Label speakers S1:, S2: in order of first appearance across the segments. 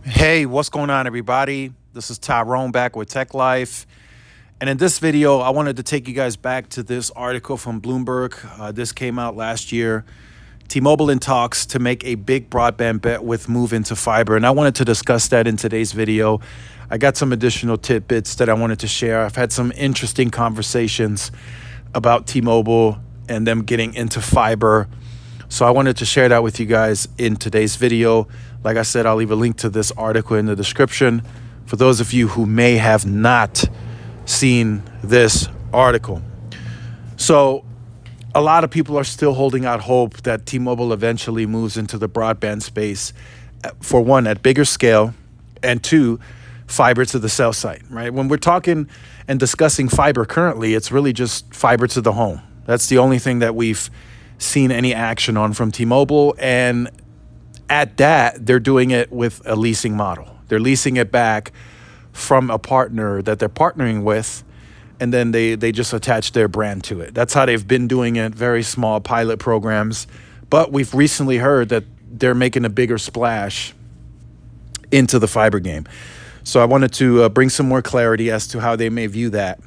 S1: Hey, what's going on, everybody? This is Tyrone back with Tech Life. And in this video, I wanted to take you guys back to this article from Bloomberg. This came out last year. T-Mobile in talks to make a big broadband bet with move into fiber. And I wanted to discuss that in today's video. I got some additional tidbits that I wanted to share. I've had some interesting conversations about T-Mobile and them getting into fiber. So I wanted to share that with you guys in today's video. Like I said, I'll leave a link to this article in the description for those of you who may have not seen this article. So a lot of people are still holding out hope that T-Mobile eventually moves into the broadband space, for one, at bigger scale, and two, fiber to the cell site, right? When we're talking and discussing fiber currently, it's really just fiber to the home. That's the only thing that we've seen any action on from T-Mobile. And at that, they're doing it with a leasing model. They're leasing it back from a partner that they're partnering with, and then they just attach their brand to it. That's how they've been doing it, very small pilot programs. But we've recently heard that they're making a bigger splash into the fiber game. So I wanted to bring some more clarity as to how they may view that.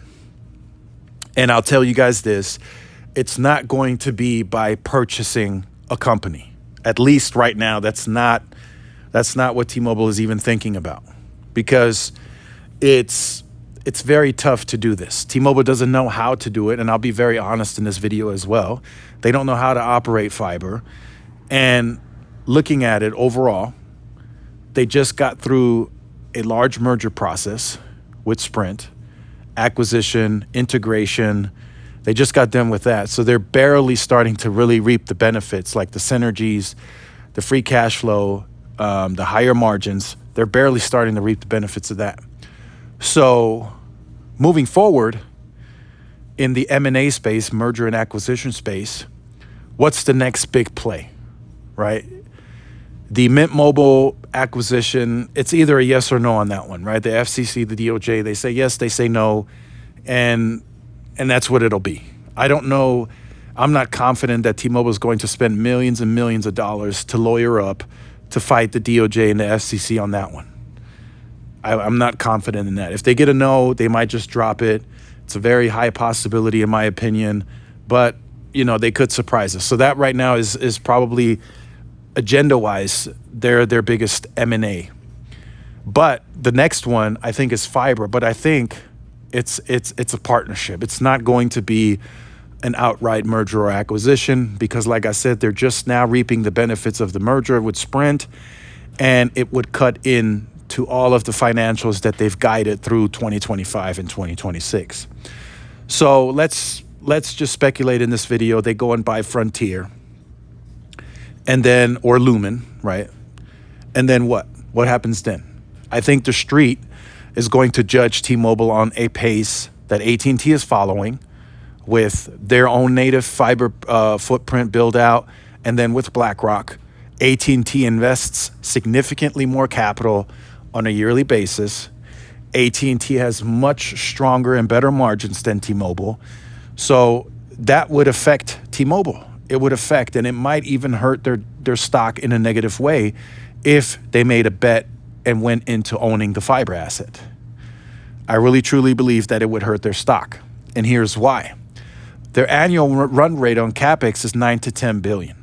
S1: And I'll tell you guys this, it's not going to be by purchasing a company. At least right now, that's not what T-Mobile is even thinking about, because it's very tough to do this. T-Mobile doesn't know how to do it, and I'll be very honest in this video as well. They don't know how to operate fiber. And looking at it overall, they just got through a large merger process with Sprint, acquisition, integration. They just got done with that. So they're barely starting to really reap the benefits, like the synergies, the free cash flow, the higher margins. They're barely starting to reap the benefits of that. So moving forward in the M&A space, merger and acquisition space, what's the next big play, right? The Mint Mobile acquisition, it's either a yes or no on that one, right? The FCC, the DOJ, they say yes, they say no, and that's what it'll be. I don't know. I'm not confident that T-Mobile is going to spend millions and millions of dollars to lawyer up to fight the DOJ and the FCC on that one. I'm not confident in that. If they get a no, they might just drop it. It's a very high possibility, in my opinion. But, they could surprise us. So that right now is probably, agenda-wise, their biggest M&A. But the next one, I think, is fiber. But I think it's a partnership. It's not going to be an outright merger or acquisition because, like I said, they're just now reaping the benefits of the merger with Sprint, and it would cut in to all of the financials that they've guided through 2025 and 2026. So let's just speculate in this video. They go and buy Frontier, and then or Lumen, right? And then what? What happens then? I think the street is going to judge T-Mobile on a pace that AT&T is following with their own native fiber footprint build out. And then with BlackRock, AT&T invests significantly more capital on a yearly basis. AT&T has much stronger and better margins than T-Mobile. So that would affect T-Mobile. It would affect, and it might even hurt their stock in a negative way if they made a bet and went into owning the fiber asset. I really truly believe that it would hurt their stock. And here's why. Their annual run rate on CapEx is 9 to 10 billion.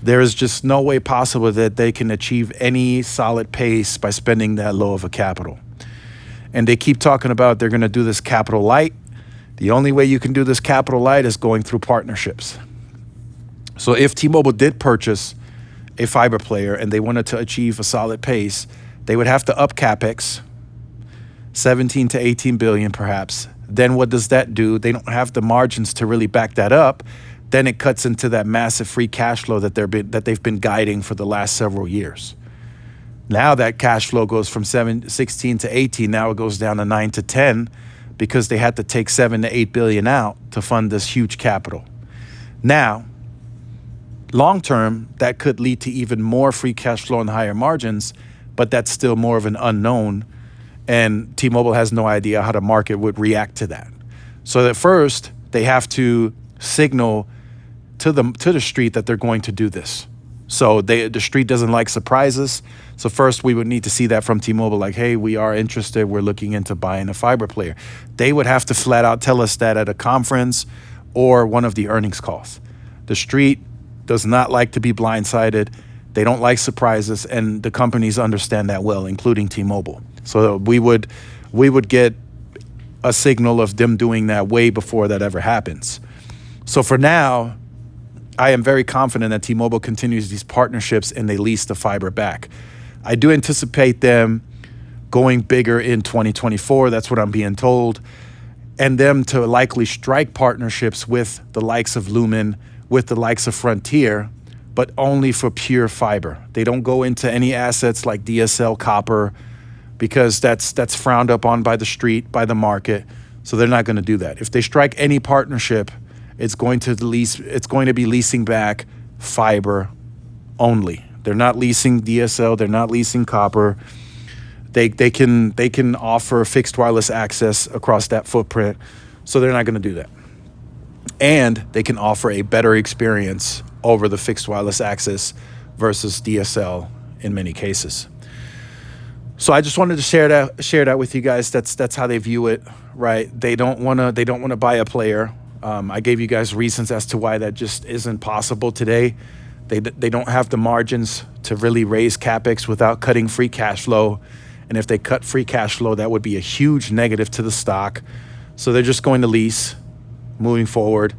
S1: There is just no way possible that they can achieve any solid pace by spending that low of a capital. And they keep talking about they're going to do this capital light. The only way you can do this capital light is going through partnerships. So if T-Mobile did purchase a fiber player and they wanted to achieve a solid pace, they would have to up CapEx, 17 to 18 billion perhaps. Then what does that do? They don't have the margins to really back that up. Then it cuts into that massive free cash flow that they've been guiding for the last several years. Now that cash flow goes from 16 to 18. Now it goes down to 9 to 10 because they had to take 7 to 8 billion out to fund this huge capital. Now, long term, that could lead to even more free cash flow and higher margins, but that's still more of an unknown. And T-Mobile has no idea how the market would react to that. So at first, they have to signal to the street that they're going to do this. So the street doesn't like surprises. So first we would need to see that from T-Mobile, like, hey, we are interested. We're looking into buying a fiber player. They would have to flat out tell us that at a conference or one of the earnings calls. The street does not like to be blindsided. They don't like surprises, and the companies understand that well, including T-Mobile. So we would get a signal of them doing that way before that ever happens. So for now, I am very confident that T-Mobile continues these partnerships and they lease the fiber back. I do anticipate them going bigger in 2024. That's what I'm being told. And them to likely strike partnerships with the likes of Lumen, with the likes of Frontier, but only for pure fiber. They don't go into any assets like DSL copper because that's frowned upon by the street, by the market. So they're not going to do that. If they strike any partnership, it's going to be leasing back fiber only. They're not leasing DSL. They're not leasing copper. They can offer fixed wireless access across that footprint. So they're not going to do that. And they can offer a better experience over the fixed wireless access versus DSL in many cases. So I just wanted to share that with you guys. That's how they view it, right? They don't want to buy a player. I gave you guys reasons as to why that just isn't possible today. They don't have the margins to really raise CapEx without cutting free cash flow. And if they cut free cash flow, that would be a huge negative to the stock. So they're just going to lease moving forward.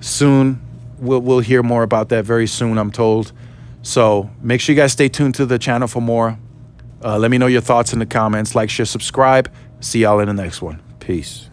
S1: Soon, we'll hear more about that very soon, I'm told. So make sure you guys stay tuned to the channel for more. Let me know your thoughts in the comments. Like, share, subscribe. See y'all in the next one. Peace.